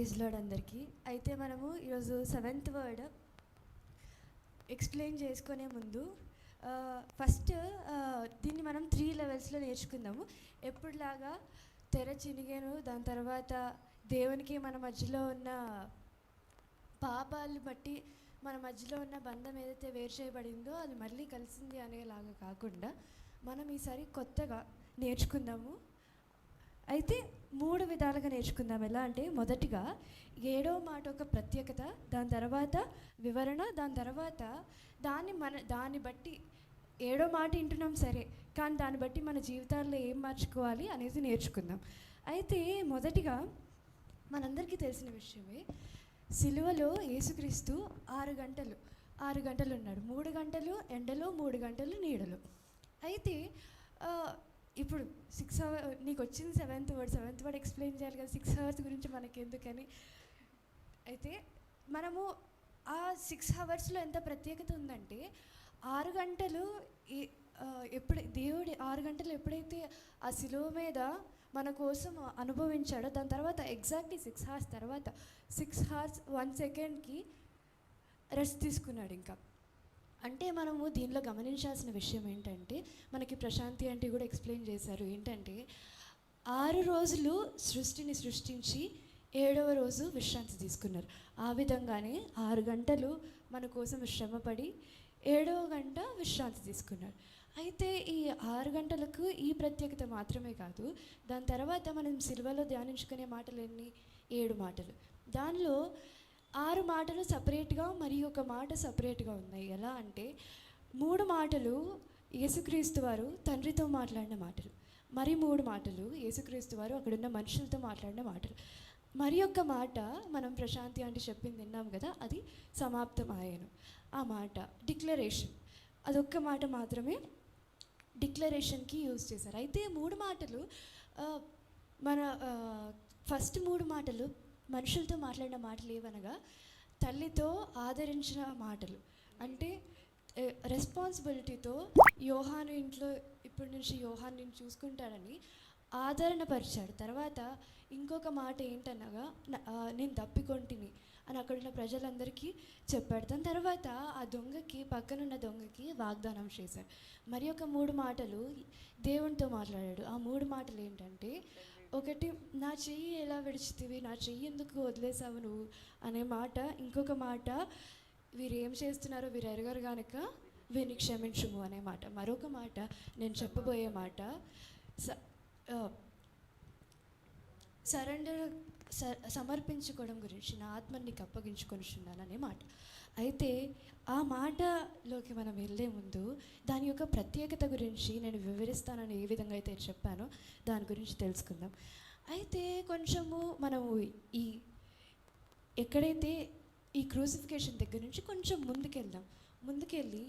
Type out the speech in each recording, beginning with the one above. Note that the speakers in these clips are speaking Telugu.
ప్రైజ్ లార్డ్ అందరికీ. అయితే మనము ఈరోజు సెవెంత్ వర్డ్ ఎక్స్ప్లెయిన్ చేసుకునే ముందు ఫస్ట్ దీన్ని మనం 3 లెవెల్స్లో నేర్చుకుందాము. ఎప్పుడులాగా తెర చినిగాను, దాని తర్వాత దేవునికి మన మధ్యలో ఉన్న పాపాలు బట్టి మన మధ్యలో ఉన్న బంధం ఏదైతే వేరు చేయబడిందో అది మళ్ళీ కలిసింది అనేలాగా కాకుండా మనం ఈసారి కొత్తగా నేర్చుకుందాము. అయితే 3 విధాలుగా నేర్చుకుందాం. ఎలా అంటే మొదటిగా 7వ మాట ఒక ప్రత్యేకత, దాని తర్వాత వివరణ, దాని తర్వాత దాన్ని బట్టి 7వ మాట వింటున్నాం సరే, కానీ దాన్ని బట్టి మన జీవితాల్లో ఏం మార్చుకోవాలి అనేది నేర్చుకుందాం. అయితే మొదటిగా మనందరికీ తెలిసిన విషయమే, సిలువలో యేసుక్రీస్తు 6 గంటలు ఉన్నాడు. 3 గంటలు ఎండలో, 3 గంటలు నీడలో. అయితే ఇప్పుడు 6 hours నీకు వచ్చింది సెవెంత్ వర్డ్ ఎక్స్ప్లెయిన్ చేయాలి కదా, 6 hours గురించి మనకి ఎందుకని. అయితే మనము ఆ 6 hoursలో ఎంత ప్రత్యేకత ఉందంటే, 6 గంటలు దేవుడు 6 గంటలు ఎప్పుడైతే ఆ శిలువ మీద మన కోసం అనుభవించాడో, దాని తర్వాత ఎగ్జాక్ట్లీ 6 hours తర్వాత 6 hours 1 secondకి రెస్ట్ తీసుకున్నాడు. ఇంకా అంటే మనము దీనిలో గమనించాల్సిన విషయం ఏంటంటే, మనకి ప్రశాంతి అంటే కూడా ఎక్స్ప్లెయిన్ చేశారు ఏంటంటే, 6 రోజులు సృష్టిని సృష్టించి 7వ రోజు విశ్రాంతి తీసుకున్నారు. ఆ విధంగానే 6 గంటలు మన కోసం శ్రమపడి 7వ గంట విశ్రాంతి తీసుకున్నారు. అయితే ఈ 6 గంటలకు ఈ ప్రత్యేకత మాత్రమే కాదు, దాని తర్వాత మనం సిలువలో ధ్యానించుకునే మాటలు ఎన్ని? 7 మాటలు. దానిలో 6 మాటలు సపరేట్గా, మరి ఒక మాట సపరేట్గా ఉన్నాయి. ఎలా అంటే 3 మాటలు యేసుక్రీస్తు వారు తండ్రితో మాట్లాడిన మాటలు, మరి 3 మాటలు యేసుక్రీస్తు వారు అక్కడున్న మనుషులతో మాట్లాడిన మాటలు, మరి ఒక మాట మనం ప్రశాంతి అంటే చెప్పింది విన్నాం కదా, అది సమాప్తమాయను. ఆ మాట డిక్లరేషన్, అదొక్క మాట మాత్రమే డిక్లరేషన్కి యూజ్ చేశారు. అయితే 3 మాటలు మన ఫస్ట్ 3 మాటలు మనుషులతో మాట్లాడిన మాటలు ఏవనగా, తల్లితో ఆదరించిన మాటలు. అంటే రెస్పాన్సిబిలిటీతో యోహాను ఇంట్లో ఇప్పటి నుంచి యోహాను నేను చూసుకుంటాడని ఆదరణ పరిచాడు. తర్వాత ఇంకొక మాట ఏంటనగా, నేను తప్పికొంటిని అని అక్కడున్న ప్రజలందరికీ చెప్పాడు. దాని తర్వాత ఆ దొంగకి, పక్కనున్న దొంగకి వాగ్దానం చేశాడు. మరి ఒక 3 మాటలు దేవునితో మాట్లాడాడు. ఆ 3 మాటలు ఏంటంటే, ఒకటి, నా చెయ్యి ఎలా విడిచితివి, నా చెయ్యి ఎందుకు వదిలేసావు నువ్వు అనే మాట. ఇంకొక మాట, వీరు ఏం చేస్తున్నారో వీరు ఎరగరు కనుక వీరిని క్షమించుము అనే మాట. మరొక మాట, నేను చెప్పబోయే మాట, సమర్పించుకోవడం గురించి, నా ఆత్మని నీకు అప్పగించుకొనిచున్నాను అనే మాట. అయితే ఆ మాటలోకి మనం వెళ్ళే ముందు దాని యొక్క ప్రత్యేకత గురించి నేను వివరిస్తానని ఏ విధంగా అయితే చెప్పానో దాని గురించి తెలుసుకుందాం. అయితే కొంచెము మనము ఎక్కడైతే ఈ క్రూసిఫికేషన్ దగ్గర నుంచి కొంచెం ముందుకెళ్ళి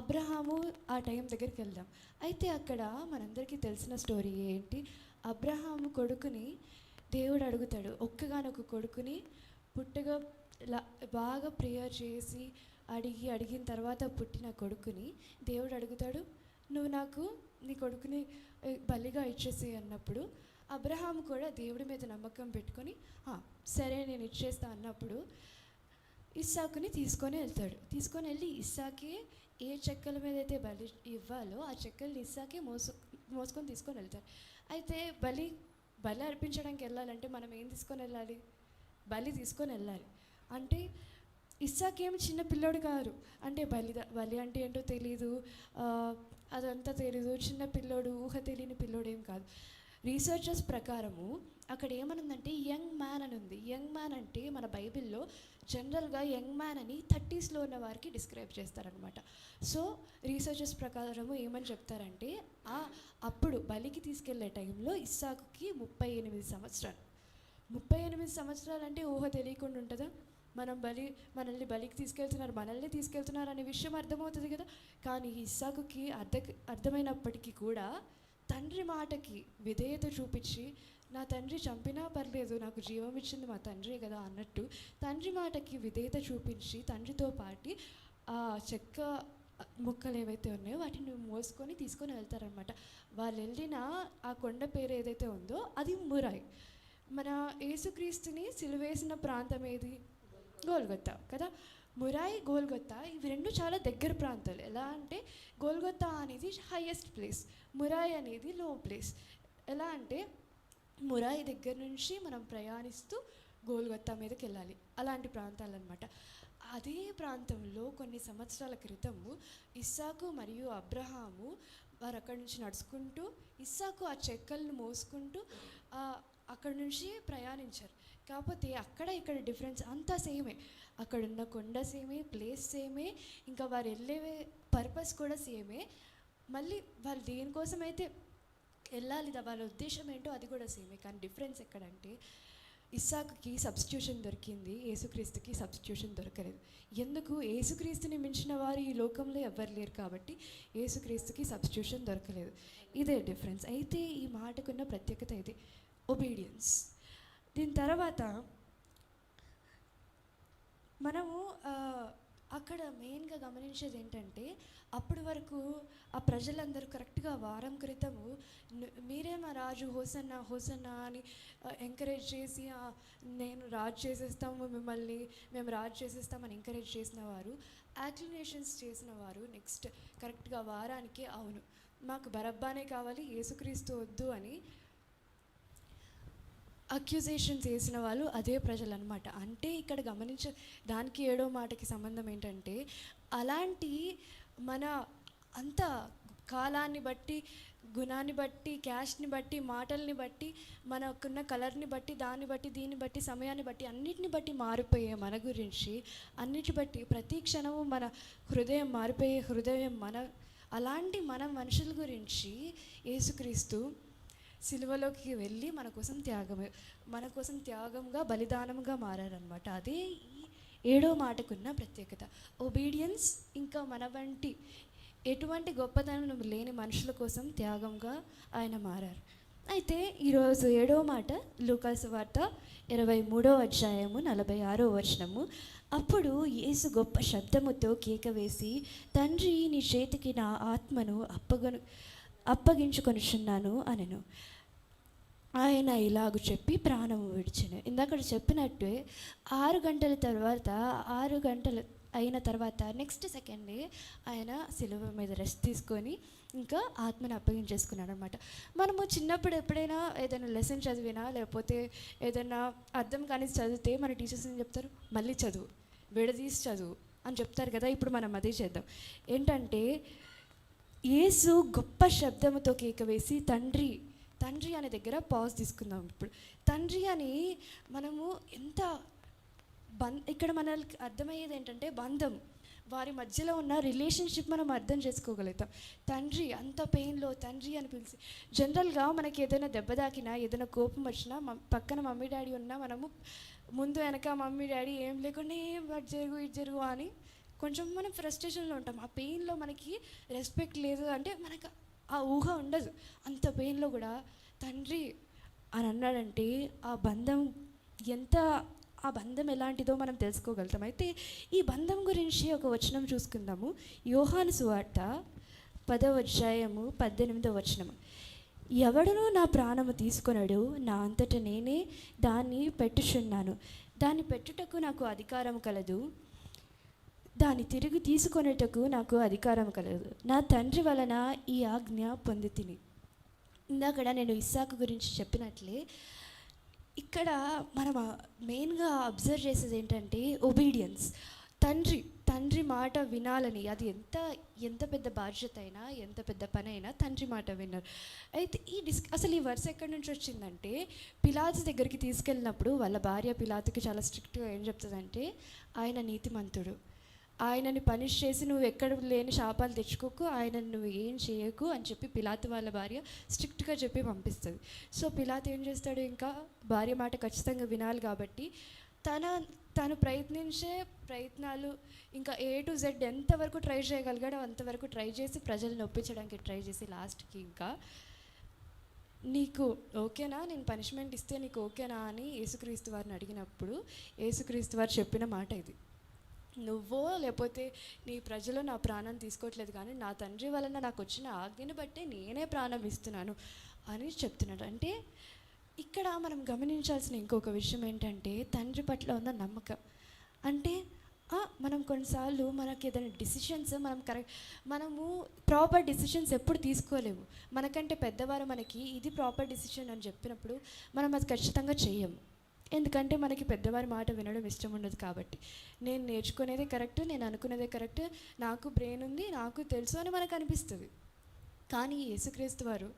అబ్రహాము ఆ టైం దగ్గరికి వెళ్దాం. అయితే అక్కడ మనందరికీ తెలిసిన స్టోరీ ఏంటి, అబ్రహాము కొడుకుని దేవుడు అడుగుతాడు. ఒక్కగానొక కొడుకుని పుట్టగా బాగా ప్రేయర్ చేసి అడిగిన తర్వాత పుట్టిన కొడుకుని దేవుడు అడుగుతాడు, నువ్వు నాకు నీ కొడుకుని బలిగా ఇచ్చేసి అన్నప్పుడు అబ్రహాము కూడా దేవుడి మీద నమ్మకం పెట్టుకొని సరే నేను ఇచ్చేస్తా అన్నప్పుడు ఇస్సాకుని తీసుకొని వెళ్ళి ఇస్సాకే ఏ చెక్కల మీద అయితే బలి ఇవ్వాలో ఆ చెక్కల్ని ఇస్సాకే మోసుకొని తీసుకొని వెళ్తారు. అయితే బలి అర్పించడానికి వెళ్ళాలంటే మనం ఏం తీసుకొని వెళ్ళాలి? బలి తీసుకొని వెళ్ళాలి. అంటే ఇస్సాకేం చిన్న పిల్లోడు కాదు. అంటే బలి అంటే ఏంటో తెలీదు, అదంతా తెలీదు, చిన్న పిల్లోడు, ఊహ తెలియని పిల్లోడు ఏం కాదు. రీసెర్చర్స్ ప్రకారము అక్కడ ఏమనుందంటే యంగ్ మ్యాన్ అని ఉంది. యంగ్ మ్యాన్ అంటే మన బైబిల్లో జనరల్గా యంగ్ మ్యాన్ అని 30sలో ఉన్న వారికి డిస్క్రైబ్ చేస్తారనమాట. సో రీసెర్చర్స్ ప్రకారము ఏమని చెప్తారంటే, అప్పుడు బలికి తీసుకెళ్లే టైంలో ఇస్సాకుకి 38 సంవత్సరాలు. 38 సంవత్సరాలు అంటే ఊహ తెలియకుండా ఉంటుందా? మనల్ని బలికి తీసుకెళ్తున్నారు అనే విషయం అర్థమవుతుంది కదా. కానీ ఇస్సాకుకి అర్థమైనప్పటికీ కూడా తండ్రి మాటకి విధేయత చూపించి, నా తండ్రి చంపినా పర్లేదు, నాకు జీవం ఇచ్చింది మా తండ్రే కదా అన్నట్టు తండ్రి మాటకి విధేయత చూపించి తండ్రితో పాటి ఆ చెక్క ముక్కలు ఏవైతే ఉన్నాయో వాటిని మోసుకొని తీసుకొని వెళ్తారనమాట. వాళ్ళు వెళ్ళిన ఆ కొండ పేరు ఏదైతే ఉందో అది మన యేసుక్రీస్తుని సిలువేసిన ప్రాంతం ఏది? గోల్గొత్తా కదా. మురాయి, గోల్గొత్తా ఇవి రెండు చాలా దగ్గర ప్రాంతాలు. ఎలా అంటే గోల్గొత్తా అనేది హైయెస్ట్ ప్లేస్, మురాయి అనేది లో ప్లేస్. ఎలా అంటే మురాయి దగ్గర నుంచి మనం ప్రయాణిస్తూ గోల్గొత్తా మీదకి వెళ్ళాలి, అలాంటి ప్రాంతాలు అనమాట. అదే ప్రాంతంలో కొన్ని సంవత్సరాల క్రితము ఇస్సాకు మరియు అబ్రహాము వారు అక్కడి నుంచి నడుచుకుంటూ, ఇస్సాకు ఆ చెక్కలను మోసుకుంటూ అక్కడి నుంచి ప్రయాణించారు. కాకపోతే అక్కడ ఇక్కడ డిఫరెన్స్ అంతా సేమే. అక్కడున్న కొండ సేమే, ప్లేస్ సేమే, ఇంకా వారు వెళ్ళే పర్పస్ కూడా సేమే. మళ్ళీ వాళ్ళు దేనికోసమైతే వెళ్ళాలి, వాళ్ళ ఉద్దేశం ఏంటో అది కూడా సేమే. కానీ డిఫరెన్స్ ఎక్కడంటే ఇస్సాకుకి సబ్స్టిట్యూషన్ దొరికింది, యేసుక్రీస్తుకి సబ్స్టిట్యూషన్ దొరకలేదు. ఎందుకు? యేసుక్రీస్తుని మించిన వారు ఈ లోకంలో ఎవ్వరు లేరు కాబట్టి యేసుక్రీస్తుకి సబ్స్టిట్యూషన్ దొరకలేదు. ఇదే డిఫరెన్స్. అయితే ఈ మాటకున్న ప్రత్యేకత ఇది, ఒబీడియన్స్. దీని తర్వాత మనము అక్కడ మెయిన్గా గమనించేది ఏంటంటే, అప్పటి వరకు ఆ ప్రజలందరూ కరెక్ట్గా వారం క్రితము మీరే మా రాజు, హోసన్నా హోసన్నా అని ఎంకరేజ్ చేసి నేను రాజు చేసేస్తాము మిమ్మల్ని, మేము రాజు చేసేస్తామని ఎంకరేజ్ చేసిన వారు, యాక్లినేషన్స్ చేసిన వారు నెక్స్ట్ కరెక్ట్గా వారానికి అవును మాకు బరబ్బానే కావాలి, యేసుక్రీస్తు వద్దు అని అక్యూజేషన్స్ చేసిన వాళ్ళు అదే ప్రజలు అనమాట. అంటే ఇక్కడ గమనించే దానికి 7వ మాటకి సంబంధం ఏంటంటే, అలాంటి మన అంత కాలాన్ని బట్టి, గుణాన్ని బట్టి, క్యాస్ట్ని బట్టి, మాటల్ని బట్టి, మనకున్న కలర్ని బట్టి, దాన్ని బట్టి, దీన్ని బట్టి, సమయాన్ని బట్టి, అన్నిటిని బట్టి మారిపోయే మన గురించి, అన్నిటి బట్టి ప్రతి క్షణము మన హృదయం మారిపోయే హృదయం అలాంటి మన మనుషుల గురించి యేసుక్రీస్తు సిలువలోకి వెళ్ళి మన కోసం త్యాగంగా, బలిదానంగా మారారనమాట. అదే ఈ 7వ మాటకున్న ప్రత్యేకత. ఒబీడియన్స్. ఇంకా మన వంటి ఎటువంటి గొప్పతనం లేని మనుషుల కోసం త్యాగంగా ఆయన మారారు. అయితే ఈరోజు 7వ మాట లూకా సువార్త 23వ అధ్యాయము 46వ వచనము. అప్పుడు యేసు గొప్ప శబ్దముతో కేక వేసి, తండ్రి, నీ చేతికి నా ఆత్మను అప్పగించుకొనుచున్నాను అనెను. ఆయన ఇలాగ చెప్పి ప్రాణము విడిచెను. ఇందాక చెప్పినట్టే 6 గంటలు అయిన తర్వాత నెక్స్ట్ సెకండే ఆయన సిలువ మీద రెస్ట్ తీసుకొని ఇంకా ఆత్మని అప్పగించేసుకున్నాడు అనమాట. మనము చిన్నప్పుడు ఎప్పుడైనా ఏదైనా లెసన్ చదివినా లేకపోతే ఏదైనా అర్థం కానీ చదివితే మన టీచర్స్ ఏం చెప్తారు? మళ్ళీ చదువు, విడదీసి చదువు అని చెప్తారు కదా. ఇప్పుడు మనం అదే చేద్దాం. ఏంటంటే యేసు గొప్ప శబ్దముతో కేక వేసి, తండ్రి అనే దగ్గర పాజ్ తీసుకుందాం. ఇప్పుడు తండ్రి అని మనము ఎంత ఇక్కడ మనకి అర్థమయ్యేది ఏంటంటే బంధం, వారి మధ్యలో ఉన్న రిలేషన్షిప్ మనం అర్థం చేసుకోగలుగుతాం. తండ్రి అంత పెయిన్లో తండ్రి అని పిలిచి, జనరల్గా మనకి ఏదైనా దెబ్బ తాకినా, ఏదైనా కోపం వచ్చినా, పక్కన మమ్మీ డాడీ ఉన్నా మనము ముందు వెనక మమ్మీ డాడీ ఏం లేకుండా ఇటు జరుగు అని కొంచెం మనం ఫ్రస్ట్రేషన్లో ఉంటాం. ఆ పెయిన్లో మనకి రెస్పెక్ట్ లేదు అంటే మనకు ఆ ఊహ ఉండదు. అంత పెయిన్లో కూడా తండ్రి అని అన్నాడంటే ఆ బంధం ఎలాంటిదో మనం తెలుసుకోగలుగుతాం. అయితే ఈ బంధం గురించి ఒక వచనం చూసుకుందాము. యోహాను సువార్త 10వ అధ్యాయము 18వ వచనము. ఎవడునూ నా ప్రాణము తీసుకొనడు, నా అంతట నేనే దాన్ని పెట్టుచున్నాను. దాన్ని పెట్టుటకు నాకు అధికారం కలదు, దాన్ని తిరిగి తీసుకొనేటకు నాకు అధికారం కలదు. నా తండ్రి వలన ఈ ఆజ్ఞ పొందితిని. ఇందాక నేను ఇస్సాకు గురించి చెప్పినట్లే ఇక్కడ మనం మెయిన్గా అబ్జర్వ్ చేసేది ఏంటంటే ఒబీడియన్స్. తండ్రి మాట వినాలని. అది ఎంత పెద్ద బాధ్యత అయినా, ఎంత పెద్ద పని అయినా తండ్రి మాట విన్నారు. అయితే అసలు ఈ వర్స్ ఎక్కడి నుంచి వచ్చిందంటే, పిలాతు దగ్గరికి తీసుకెళ్ళినప్పుడు వాళ్ళ భార్య పిలాతుకి చాలా స్ట్రిక్ట్గా ఏం చెప్తుందంటే, ఆయన నీతిమంతుడు, ఆయనని పనిష్ చేసి నువ్వు ఎక్కడ లేని శాపాలు తెచ్చుకోకు, ఆయనను నువ్వు ఏం చేయకు అని చెప్పి పిలాతు వాళ్ళ భార్య స్ట్రిక్ట్గా చెప్పి పంపిస్తుంది. సో పిలాతు ఏం చేస్తాడు? ఇంకా భార్య మాట ఖచ్చితంగా వినాలి కాబట్టి తను ప్రయత్నించే ప్రయత్నాలు ఇంకా A to Z ఎంతవరకు ట్రై చేయగలిగాడో అంతవరకు ట్రై చేసి ప్రజలను ఒప్పించడానికి ట్రై చేసి లాస్ట్కి ఇంకా నీకు ఓకేనా, నేను పనిష్మెంట్ ఇస్తే నీకు ఓకేనా అని యేసుక్రీస్తు వారిని అడిగినప్పుడు యేసుక్రీస్తు వారు చెప్పిన మాట ఇది, నువ్వో లేకపోతే నీ ప్రజలు నా ప్రాణం తీసుకోవట్లేదు, కానీ నా తండ్రి వలన నాకు వచ్చిన ఆజ్ఞని బట్టే నేనే ప్రాణం ఇస్తున్నాను అని చెప్తున్నాడు. అంటే ఇక్కడ మనం గమనించాల్సిన ఇంకొక విషయం ఏంటంటే తండ్రి పట్ల ఉన్న నమ్మకం. అంటే మనం కొన్నిసార్లు మనకి ఏదైనా డిసిషన్స్ మనము ప్రాపర్ డిసిషన్స్ ఎప్పుడు తీసుకోలేము. మనకంటే పెద్దవారు మనకి ఇది ప్రాపర్ డిసిషన్ అని చెప్పినప్పుడు మనం అది ఖచ్చితంగా చేయము. ఎందుకంటే మనకి పెద్దవారి మాట వినడం ఇష్టం ఉండదు కాబట్టి. నేను నేర్చుకునేదే కరెక్ట్, నేను అనుకునేదే కరెక్ట్, నాకు బ్రెయిన్ ఉంది, నాకు తెలుసు అని మనకు అనిపిస్తుంది. కానీ యేసుక్రీస్తు వారు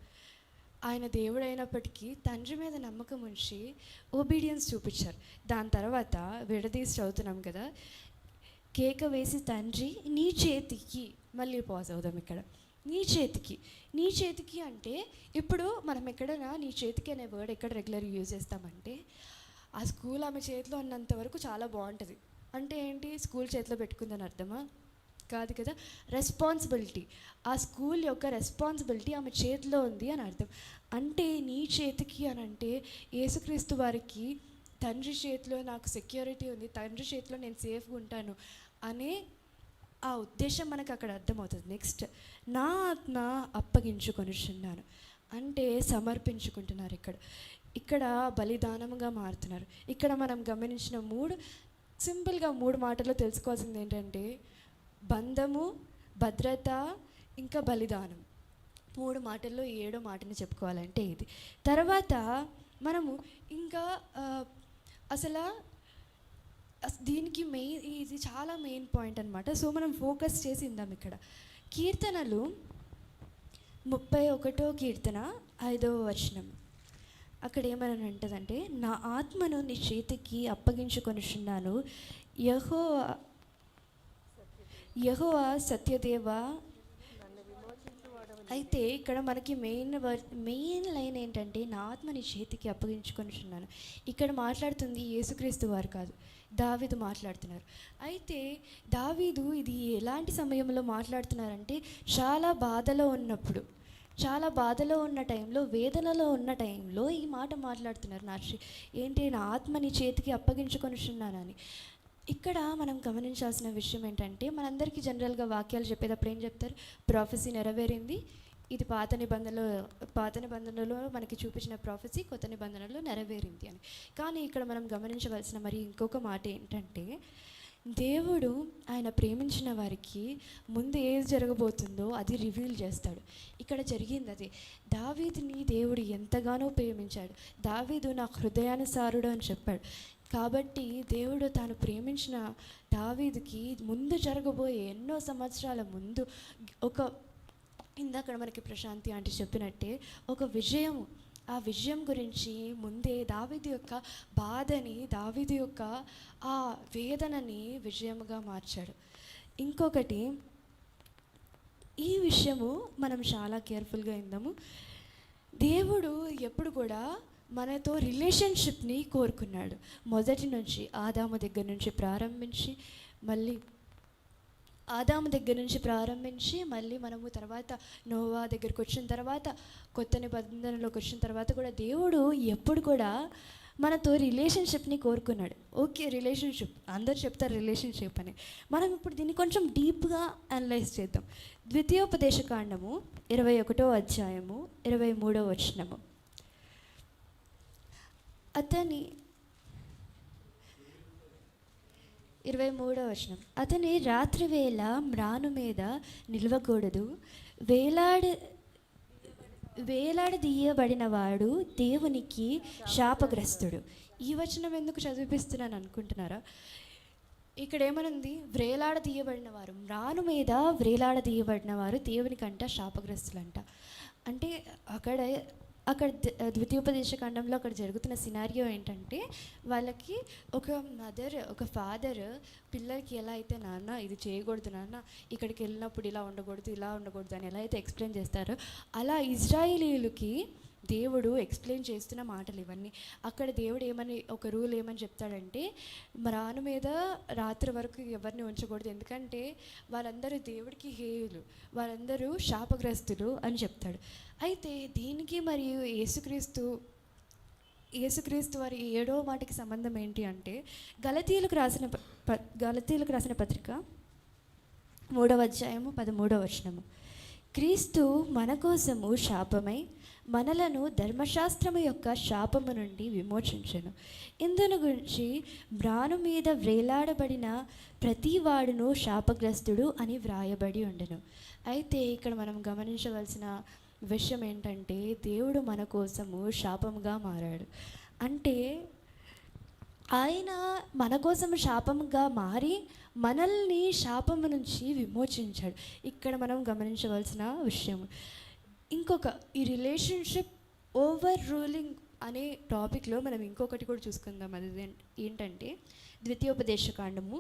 ఆయన దేవుడు అయినప్పటికీ తండ్రి మీద నమ్మకం ఉంచి ఒబీడియన్స్ చూపించారు. దాని తర్వాత విడదీసి చదువుతున్నాం కదా, కేక వేసి తండ్రి నీ చేతికి, మళ్ళీ పాజ్ అవుదాం ఇక్కడ, నీ చేతికి అంటే ఇప్పుడు మనం ఎక్కడైనా నీ చేతికి అనే వర్డ్ ఎక్కడ రెగ్యులర్గా యూజ్ చేస్తామంటే ఆ స్కూల్ ఆమె చేతిలో ఉన్నంత వరకు చాలా బాగుంటుంది. అంటే ఏంటి, స్కూల్ చేతిలో పెట్టుకుందని అర్థమా? కాదు కదా. రెస్పాన్సిబిలిటీ, ఆ స్కూల్ యొక్క రెస్పాన్సిబిలిటీ ఆమె చేతిలో ఉంది అని అర్థం. అంటే నీ చేతికి అని అంటే యేసుక్రీస్తు వారికి తండ్రి చేతిలో నాకు సెక్యూరిటీ ఉంది, తండ్రి చేతిలో నేను సేఫ్గా ఉంటాను అనే ఆ ఉద్దేశం మనకు అక్కడ అర్థమవుతుంది. నెక్స్ట్, నా ఆత్మ అప్పగించుకొనిచున్నాను అంటే సమర్పించుకుంటున్నారు. ఇక్కడ బలిదానముగా మారుతున్నారు. ఇక్కడ మనం గమనించిన సింపుల్గా మూడు మాటల్లో తెలుసుకోవాల్సింది ఏంటంటే బంధము, భద్రత, ఇంకా బలిదానం. 3 మాటల్లో 7వ మాటని చెప్పుకోవాలంటే ఇది. తర్వాత మనము ఇంకా అసలు దీనికి ఇది చాలా మెయిన్ పాయింట్ అనమాట. సో మనం ఫోకస్ చేసి ఇందాం ఇక్కడ. కీర్తనలు 31వ కీర్తన 5వ వచనం. అక్కడ ఏమని అంటదంటే, నా ఆత్మను నీ చేతికి అప్పగించుకొనిచున్నాను, యెహోవా సత్యదేవ. అయితే ఇక్కడ మనకి మెయిన్ లైన్ ఏంటంటే నా ఆత్మ నీ చేతికి అప్పగించుకొనిచున్నాను. ఇక్కడ మాట్లాడుతుంది యేసుక్రీస్తు వారు కాదు, దావీదు మాట్లాడుతున్నారు. అయితే దావీదు ఇది ఎలాంటి సమయంలో మాట్లాడుతున్నారంటే చాలా బాధలో ఉన్న టైంలో, వేదనలో ఉన్న టైంలో ఈ మాట మాట్లాడుతున్నారు. నా ఆత్మ నీ చేతికి అప్పగించుకొనిచున్నానని. ఇక్కడ మనం గమనించాల్సిన విషయం ఏంటంటే మనందరికీ జనరల్గా వాక్యాలు చెప్పేటప్పుడు ఏం చెప్తారు, ప్రాఫెసీ నెరవేరింది, ఇది పాత నిబంధనలో మనకి చూపించిన ప్రాఫెసీ కొత్త నిబంధనలో నెరవేరింది అని. కానీ ఇక్కడ మనం గమనించవలసిన మరి ఇంకొక మాట ఏంటంటే దేవుడు ఆయన ప్రేమించిన వారికి ముందు ఏది జరగబోతుందో అది రివీల్ చేస్తాడు. ఇక్కడ జరిగింది అదే. దావీదుని దేవుడు ఎంతగానో ప్రేమించాడు. దావీదు నా హృదయానుసారుడు అని చెప్పాడు. కాబట్టి దేవుడు తాను ప్రేమించిన దావీదుకి ముందు జరగబోయే ఎన్నో సంవత్సరాల ముందు ఇందాక మనకి ప్రశాంతి ఆంటీ చెప్పినట్టే ఒక విజయం, ఆ విజయం గురించి ముందే దావీదు యొక్క బాధని, దావీదు యొక్క ఆ వేదనని విజయముగా మార్చాడు. ఇంకొకటి, ఈ విషయము మనం చాలా కేర్ఫుల్గా ఇందాము. దేవుడు ఎప్పుడు కూడా మనతో రిలేషన్షిప్ని కోరుకున్నాడు. మొదటి నుంచి ఆదాము దగ్గర నుంచి ప్రారంభించి మళ్ళీ మనము తర్వాత నోవా దగ్గరికి వచ్చిన తర్వాత కొత్త నిబంధనలోకి వచ్చిన తర్వాత కూడా దేవుడు ఎప్పుడు కూడా మనతో రిలేషన్షిప్ని కోరుకున్నాడు. ఓకే, రిలేషన్షిప్ అందరు చెప్తారు రిలేషన్షిప్ అని. మనం ఇప్పుడు దీన్ని కొంచెం డీప్గా అనలైజ్ చేద్దాం. ద్వితీయోపదేశకాండము 21వ అధ్యాయము 23వ వచనము. అతని 23వ వచనం, అతని రాత్రివేళ మ్రాను మీద నిలవకూడదు, వేలాడదీయబడినవాడు దేవునికి శాపగ్రస్తుడు. ఈ వచనం ఎందుకు చదివిపిస్తున్నాను అనుకుంటున్నారా? ఇక్కడ ఏమనుంది, వ్రేలాడదీయబడిన వారు, మ్రాను మీద వ్రేలాడదీయబడిన వారు దేవునికంట శాపగ్రస్తులంట. అంటే అక్కడ ద్వితీయోపదేశకాండంలో అక్కడ జరుగుతున్న సినారియో ఏంటంటే వాళ్ళకి ఒక ఫాదర్ పిల్లలకి ఎలా అయితే నాన్న ఇది చేయకూడదు, నాన్న ఇక్కడికి వెళ్ళినప్పుడు ఇలా ఉండకూడదు అని ఎలా అయితే ఎక్స్ప్లెయిన్ చేస్తారో అలా ఇజ్రాయేలీయులకి దేవుడు ఎక్స్ప్లెయిన్ చేస్తున్న మాటలు ఇవన్నీ. అక్కడ దేవుడు ఒక రూల్ ఏమని చెప్తాడంటే మ్రాను మీద రాత్రి వరకు ఎవరిని ఉంచకూడదు, ఎందుకంటే వాళ్ళందరూ దేవుడికి హేయులు, వాళ్ళందరూ శాపగ్రస్తులు అని చెప్తాడు. అయితే దీనికి మరియు యేసుక్రీస్తు వారి 7వ మాటకి సంబంధం ఏంటి అంటే గలతీయులకు రాసిన పత్రిక 3వ అధ్యాయము 13వ వచనము. క్రీస్తు మన కోసము శాపమై మనలను ధర్మశాస్త్రము యొక్క శాపము నుండి విమోచించెను. ఇందును గురించి మ్రాను మీద వ్రేలాడబడిన ప్రతి వాడును శాపగ్రస్తుడు అని వ్రాయబడి ఉండెను. అయితే ఇక్కడ మనం గమనించవలసిన విషయం ఏంటంటే, దేవుడు మన కోసము శాపముగా మారాడు. అంటే ఆయన మన కోసం శాపముగా మారి మనల్ని శాపము నుంచి విమోచించాడు. ఇక్కడ మనం గమనించవలసిన విషయం. ఇంకొక ఈ రిలేషన్షిప్ ఓవర్ రూలింగ్ అనే టాపిక్లో మనం ఇంకొకటి కూడా చూసుకుందాం. అది ఏంటంటే ద్వితీయోపదేశకాండము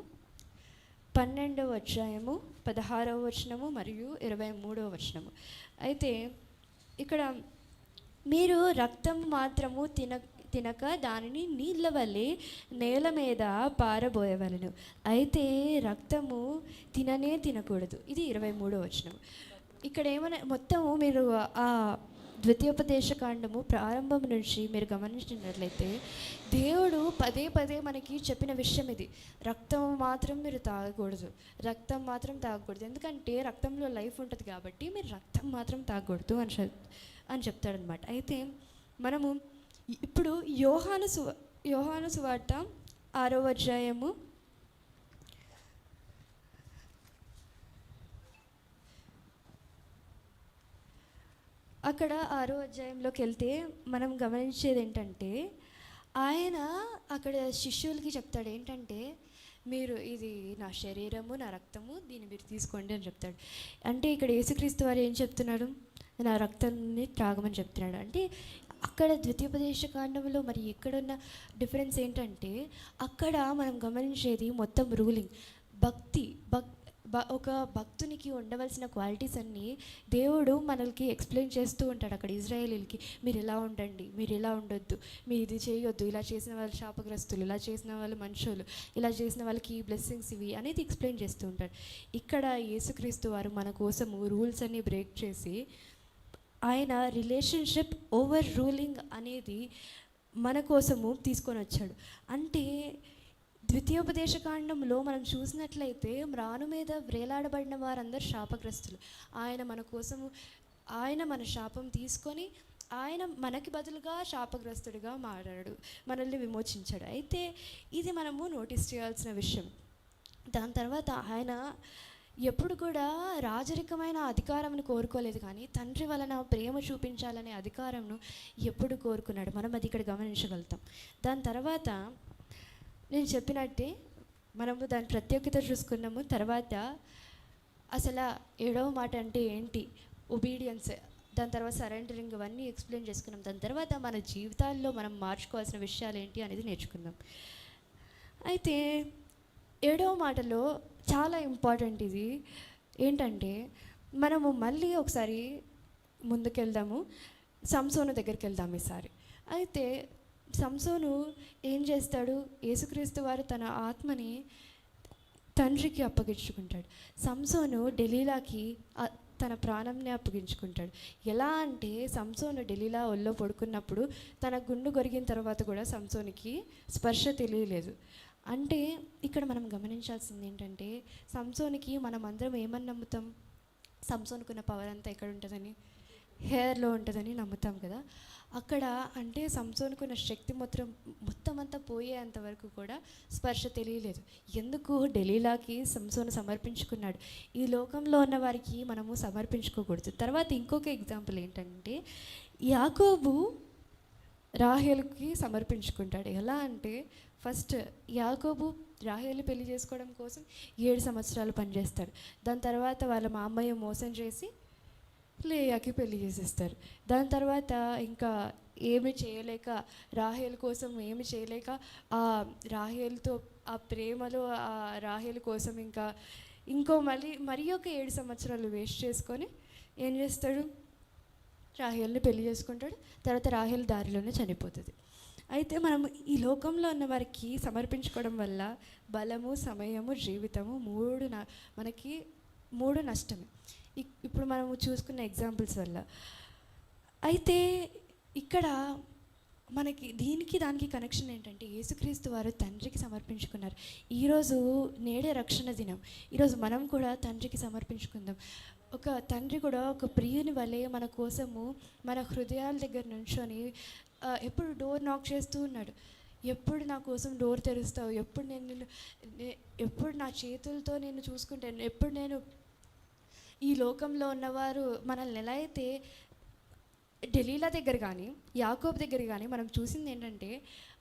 12వ అధ్యాయము 16వ వచనము మరియు 23వ వచనము. అయితే ఇక్కడ మీరు రక్తం మాత్రము తినక దానిని నీళ్ళ వల్లే నేల మీద పారబోయవలను, అయితే రక్తము తినకూడదు. ఇది 23వ వచనం. ఇక్కడ ఏమైనా మొత్తము మీరు ఆ ద్వితీయోపదేశకాండము ప్రారంభం నుంచి మీరు గమనించినట్లయితే దేవుడు పదే పదే మనకి చెప్పిన విషయం ఇది. రక్తం మాత్రం మీరు తాగకూడదు, రక్తం మాత్రం తాగకూడదు. ఎందుకంటే రక్తంలో లైఫ్ ఉంటుంది కాబట్టి మీరు రక్తం మాత్రం తాగకూడదు అని చెప్తాడనమాట. అయితే మనము ఇప్పుడు యోహాను సువార్త 6వ అధ్యాయము అక్కడ 6వ అధ్యాయంలోకి వెళ్తే మనం గమనించేది ఏంటంటే, ఆయన అక్కడ శిష్యులకి చెప్తాడు ఏంటంటే, మీరు ఇది నా శరీరము నా రక్తము, దీన్ని మీరు తీసుకోండి అని చెప్తాడు. అంటే ఇక్కడ యేసుక్రీస్తు వారు ఏం చెప్తున్నాడు, నా రక్తాన్ని త్రాగమని చెప్తున్నాడు. అంటే అక్కడ ద్వితీయోపదేశకాండంలో మరి ఇక్కడున్న డిఫరెన్స్ ఏంటంటే, అక్కడ మనం గమనించేది మొత్తం రూలింగ్, ఒక భక్తునికి ఉండవలసిన క్వాలిటీస్ అన్నీ దేవుడు మనకి ఎక్స్ప్లెయిన్ చేస్తూ ఉంటాడు. అక్కడ ఇజ్రాయేలీలకి మీరు ఇలా ఉండండి, మీరు ఇలా ఉండొద్దు, మీరు ఇది చేయొద్దు, ఇలా చేసిన వాళ్ళు శాపగ్రస్తులు, ఇలా చేసిన వాళ్ళు మనుషులు, ఇలా చేసిన వాళ్ళకి ఈ బ్లెస్సింగ్స్ ఇవి అనేది ఎక్స్ప్లెయిన్ చేస్తూ ఉంటాడు. ఇక్కడ యేసుక్రీస్తు వారు మన కోసము రూల్స్ అన్నీ బ్రేక్ చేసి ఆయన రిలేషన్షిప్ ఓవర్ రూలింగ్ అనేది మన కోసము తీసుకొని వచ్చాడు. అంటే ద్వితీయోపదేశకాండంలో మనం చూసినట్లయితే మ్రాను మీద వ్రేలాడబడిన వారందరూ శాపగ్రస్తులు. ఆయన మన కోసము ఆయన మన శాపం తీసుకొని ఆయన మనకి బదులుగా శాపగ్రస్తుడిగా మారాడు, మనల్ని విమోచించాడు. అయితే ఇది మనము నోటీస్ చేయాల్సిన విషయం. దాని తర్వాత ఆయన ఎప్పుడు కూడా రాజరికమైన అధికారంను కోరుకోలేదు, కానీ తండ్రి వలన ప్రేమ చూపించాలనే అధికారంను ఎప్పుడు కోరుకున్నాడు. మనం అది ఇక్కడ గమనించగలుగుతాం. దాని తర్వాత నేను చెప్పినట్టే మనము దాని ప్రత్యేకత చూసుకున్నాము. తర్వాత అసలు 7వ మాట అంటే ఏంటి, ఒబీడియన్స్, దాని తర్వాత సరెండరింగ్, ఇవన్నీ ఎక్స్ప్లెయిన్ చేసుకున్నాం. దాని తర్వాత మన జీవితాల్లో మనం మార్చుకోవాల్సిన విషయాలు ఏంటి అనేది నేర్చుకుందాం. అయితే 7వ మాటలో చాలా ఇంపార్టెంట్ ఇది ఏంటంటే, మనము మళ్ళీ ఒకసారి ముందుకెళ్దాము, సంసోను దగ్గరికి వెళ్దాం ఈసారి. అయితే సంసోను ఏం చేస్తాడు, యేసుక్రీస్తు వారు తన ఆత్మని తండ్రికి అప్పగించుకుంటాడు. సంసోను డెలీలాకి తన ప్రాణంని అప్పగించుకుంటాడు. ఎలా అంటే సంసోను డెలీలా ఒళ్ళో పడుకున్నప్పుడు తన గుండు గొరిగిన తర్వాత కూడా సంసోనికి స్పర్శ తెలియలేదు. అంటే ఇక్కడ మనం గమనించాల్సింది ఏంటంటే, సంసోనికి మనం అందరం ఏమని నమ్ముతాం, సంసోనుకున్న పవర్ అంతా ఎక్కడ ఉంటుందని, హెయిర్లో ఉంటుందని నమ్ముతాం కదా. అక్కడ అంటే సంసోనుకున్న శక్తి మొత్తం అంతా పోయేంతవరకు కూడా స్పర్శ తెలియలేదు. ఎందుకు, డెలీలాకి సంసోను సమర్పించుకున్నాడు. ఈ లోకంలో ఉన్న వారికి మనము సమర్పించుకోకూడదు. తర్వాత ఇంకొక ఎగ్జాంపుల్ ఏంటంటే, యాకోబు రాహేలుకి సమర్పించుకుంటాడు. ఎలా అంటే, ఫస్ట్ యాకోబు రాహేలు పెళ్లి చేసుకోవడం కోసం 7 సంవత్సరాలు పనిచేస్తాడు. దాని తర్వాత వాళ్ళ మామయ్య మోసం చేసి లేయాకి పెళ్లి చేసేస్తారు. దాని తర్వాత ఇంకా ఏమి చేయలేక, రాహేలు కోసం ఏమి చేయలేక, ఆ రాహేలుతో ఆ ప్రేమలో ఆ రాహేలు కోసం మరి ఒక 7 సంవత్సరాలు వేస్ట్ చేసుకొని ఏం చేస్తాడు, రాహేల్ని పెళ్లి చేసుకుంటాడు. తర్వాత రాహేల్ దారిలోనే చనిపోతుంది. అయితే మనము ఈ లోకంలో ఉన్న వారికి సమర్పించుకోవడం వల్ల బలము, సమయము, జీవితము మనకి 3 నష్టమే. ఇప్పుడు మనము చూసుకున్న ఎగ్జాంపుల్స్ వల్ల. అయితే ఇక్కడ మనకి దీనికి దానికి కనెక్షన్ ఏంటంటే యేసుక్రీస్తు వారు తండ్రికి సమర్పించుకున్నారు. ఈరోజు నేడే రక్షణ దినం. ఈరోజు మనం కూడా తండ్రికి సమర్పించుకుందాం. ఒక తండ్రి కూడా ఒక ప్రియుని వలె మన కోసము మన హృదయాల దగ్గర నుంచొని ఎప్పుడు డోర్ నాక్ చేస్తూ ఉన్నాడు. ఎప్పుడు నా కోసం డోర్ తెరుస్తావు, ఎప్పుడు ఎప్పుడు నా చేతులతో నేను చూసుకుంటాను, ఎప్పుడు నేను ఈ లోకంలో ఉన్నవారు మనల్ని ఎలా అయితే డెలీలా దగ్గర కానీ యాకోబు దగ్గర కానీ మనం చూసింది ఏంటంటే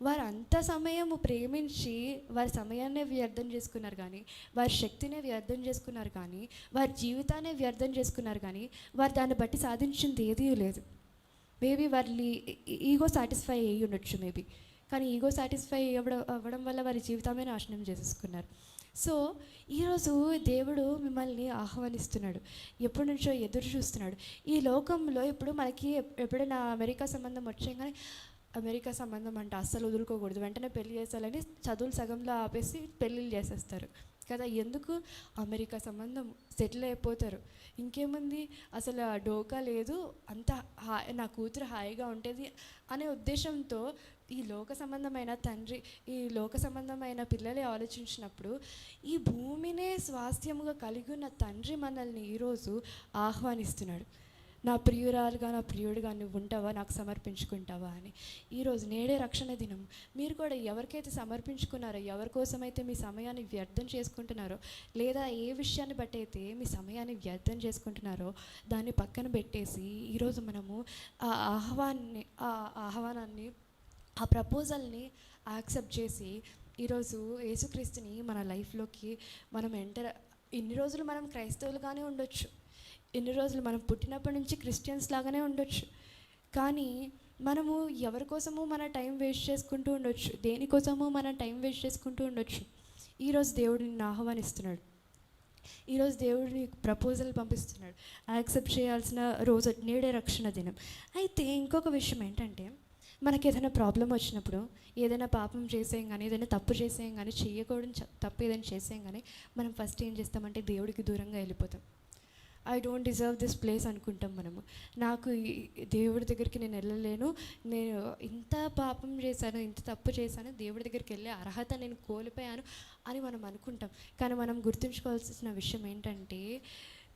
వారు అంత సమయము ప్రేమించి వారి సమయాన్నే వ్యర్థం చేసుకున్నారు, కానీ వారి శక్తినే వ్యర్థం చేసుకున్నారు, కానీ వారి జీవితాన్ని వ్యర్థం చేసుకున్నారు, కానీ వారు దాన్ని బట్టి సాధించింది ఏదీ లేదు. మేబీ వారి ఈగో సాటిస్ఫై అయ్యి ఉండొచ్చు మేబీ, కానీ ఈగో సాటిస్ఫై అవ్వడం వల్ల వారి జీవితమే నాశనం చేసేసుకున్నారు. సో ఈరోజు దేవుడు మిమ్మల్ని ఆహ్వానిస్తున్నాడు, ఎప్పటి నుంచో ఎదురు చూస్తున్నాడు. ఈ లోకంలో ఇప్పుడు మనకి ఎప్పుడైనా అమెరికా సంబంధం వచ్చాయి, అమెరికా సంబంధం అంటే అస్సలు వదులుకోకూడదు, వెంటనే పెళ్లి చేసేయాలని చదువులు సగంలో ఆపేసి పెళ్ళిళ్ళు చేసేస్తారు కదా. ఎందుకు? అమెరికా సంబంధం సెటిల్ అయిపోతారు, ఇంకేముంది అసలు డోకా లేదు, అంత నా కూతురు హాయిగా ఉంటుంది అనే ఉద్దేశంతో ఈ లోక సంబంధమైన తండ్రి, ఈ లోక సంబంధమైన పిల్లలే ఆలోచించినప్పుడు ఈ భూమినే స్వాస్థ్యముగా కలిగి ఉన్న తండ్రి మనల్ని ఈరోజు ఆహ్వానిస్తున్నాడు. నా ప్రియురాలుగా, నా ప్రియుడిగా నువ్వు ఉంటావా, నాకు సమర్పించుకుంటావా అని. ఈరోజు నేడే రక్షణ దినం. మీరు కూడా ఎవరికైతే సమర్పించుకున్నారో, ఎవరి కోసమైతే మీ సమయాన్ని వ్యర్థం చేసుకుంటున్నారో, లేదా ఏ విషయాన్ని బట్టి అయితే మీ సమయాన్ని వ్యర్థం చేసుకుంటున్నారో దాన్ని పక్కన పెట్టేసి ఈరోజు మనము ఆ ఆహ్వానాన్ని, ఆ ప్రపోజల్ని యాక్సెప్ట్ చేసి ఈరోజు యేసుక్రీస్తుని మన లైఫ్లోకి మనం ఇన్ని రోజులు మనం క్రైస్తవులుగానే ఉండొచ్చు, ఇన్ని రోజులు మనం పుట్టినప్పటి నుంచి క్రిస్టియన్స్ లాగానే ఉండొచ్చు, కానీ మనము ఎవరి కోసమో మన టైం వేస్ట్ చేసుకుంటూ ఉండొచ్చు, దేనికోసమో మనం టైం వేస్ట్ చేసుకుంటూ ఉండొచ్చు. ఈరోజు దేవుడు నిన్ను ఆహ్వానిస్తున్నాడు, ఈరోజు దేవుడిని ప్రపోజల్ పంపిస్తున్నాడు. యాక్సెప్ట్ చేయాల్సిన రోజు నేడే రక్షణ దినం. అయితే ఇంకొక విషయం ఏంటంటే, మనకి ఏదైనా ప్రాబ్లం వచ్చినప్పుడు, ఏదైనా పాపం చేసేయం కానీ, ఏదైనా తప్పు చేసేయం కానీ, చేయకూడని తప్పు ఏదైనా చేసేయం కానీ, మనం ఫస్ట్ ఏం చేస్తామంటే దేవుడికి దూరంగా వెళ్ళిపోతాం. I don't deserve this place అనుకుంటాం మనము. నాకు దేవుడి దగ్గరికి నేను వెళ్ళలేను, నేను ఇంత పాపం చేశాను, ఇంత తప్పు చేశాను, దేవుడి దగ్గరికి వెళ్ళే అర్హత నేను కోల్పోయాను అని మనం అనుకుంటాం. కానీ మనం గుర్తుంచుకోవాల్సిన విషయం ఏంటంటే,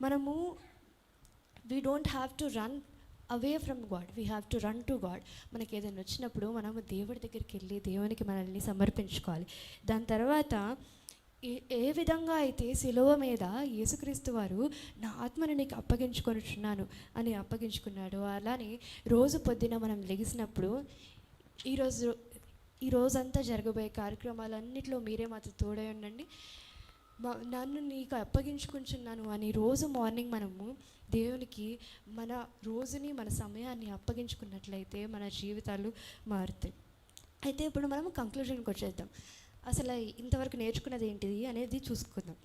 మనము we don't have to run away from God, we have to run to God. మనకి ఏదైనా వచ్చినప్పుడు మనము దేవుడి దగ్గరికి వెళ్ళి దేవునికి మనల్ని సమర్పించుకోవాలి. దాని తర్వాత ఏ విధంగా అయితే శిలువ మీద యేసుక్రీస్తు వారు నా ఆత్మను నీకు అప్పగించుకొనుచున్నాను అని అప్పగించుకున్నాడు, అలానే రోజు పొద్దున మనం లెగిసినప్పుడు ఈ రోజంతా జరగబోయే కార్యక్రమాలన్నింటిలో మీరే మాతో తోడై ఉండండి, నన్ను నీకు అప్పగించుకుంటున్నాను అని రోజు మార్నింగ్ మనము దేవునికి మన రోజుని, మన సమయాన్ని అప్పగించుకున్నట్లయితే మన జీవితాలు మారుతాయి. అయితే ఇప్పుడు మనం కంక్లూజన్కి వచ్చేద్దాం. అసలు ఇంతవరకు నేర్చుకున్నది ఏంటిది అనేది చూసుకుందాం.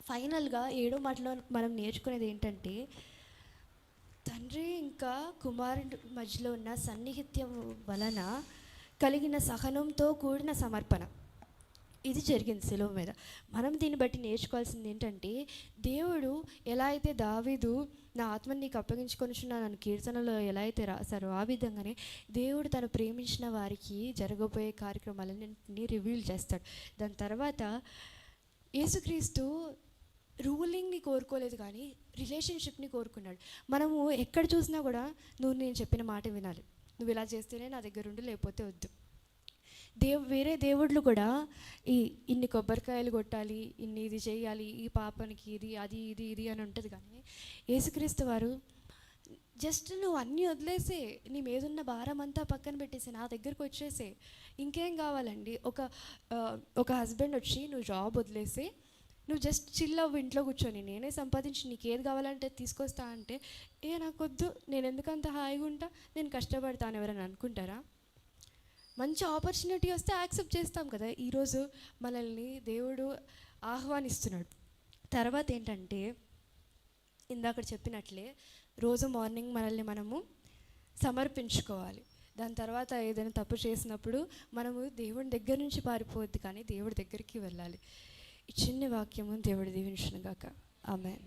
ఫైనల్గా 7వ మాటలో మనం నేర్చుకునేది ఏంటంటే, తండ్రి ఇంకా కుమారుడి మధ్యలో ఉన్న సన్నిహిత్యం వలన కలిగిన సహనంతో కూడిన సమర్పణ, ఇది జరిగింది శిలువ మీద. మనం దీన్ని బట్టి నేర్చుకోవాల్సింది ఏంటంటే, దేవుడు ఎలా అయితే దావీదు నా ఆత్మని నీకు అప్పగించుకొనిచున్నాను అని కీర్తనలో ఎలా అయితే రాశారో, ఆ విధంగానే దేవుడు తను ప్రేమించిన వారికి జరగబోయే కార్యక్రమాలన్నింటినీ రివీల్ చేస్తాడు. దాని తర్వాత యేసుక్రీస్తు రూలింగ్ని కోరుకోలేదు, కానీ రిలేషన్షిప్ని కోరుకున్నాడు. మనము ఎక్కడ చూసినా కూడా నువ్వు నేను చెప్పిన మాట వినాలి, నువ్వు ఇలా చేస్తేనే నా దగ్గర ఉండి, లేకపోతే వద్దు. వేరే దేవుళ్ళు కూడా ఇన్ని కొబ్బరికాయలు కొట్టాలి, ఇన్ని ఇది చేయాలి, ఈ పాపానికి ఇది, అది ఇది ఇది అని ఉంటుంది, కానీ యేసుక్రీస్తు వారు జస్ట్ నువ్వు అన్నీ వదిలేసే, నీ మీదున్న భారం అంతా పక్కన పెట్టేసి నా దగ్గరకు వచ్చేసే, ఇంకేం కావాలండి. ఒక హస్బెండ్ వచ్చి నువ్వు జాబ్ వదిలేసి నువ్వు జస్ట్ చిల్ అవ్వు ఇంట్లో కూర్చొని, నేనే సంపాదించి నీకు ఏది కావాలంటే తీసుకొస్తా అంటే, నాకొద్దు, నేను ఎందుకంత హాయిగా ఉంటా, నేను కష్టపడతాను ఎవరైనా అనుకుంటారా? మంచి ఆపర్చునిటీ వస్తే యాక్సెప్ట్ చేస్తాం కదా. ఈరోజు మనల్ని దేవుడు ఆహ్వానిస్తున్నాడు. తర్వాత ఏంటంటే, ఇందాక చెప్పినట్లే రోజు మార్నింగ్ మనల్ని మనము సమర్పించుకోవాలి. దాని తర్వాత ఏదైనా తప్పు చేసినప్పుడు మనము దేవుని దగ్గర నుంచి పారిపోవద్దు, కానీ దేవుడి దగ్గరికి వెళ్ళాలి. ఈ చిన్న వాక్యము దేవుడి దీవించును గాక. ఆమేన్.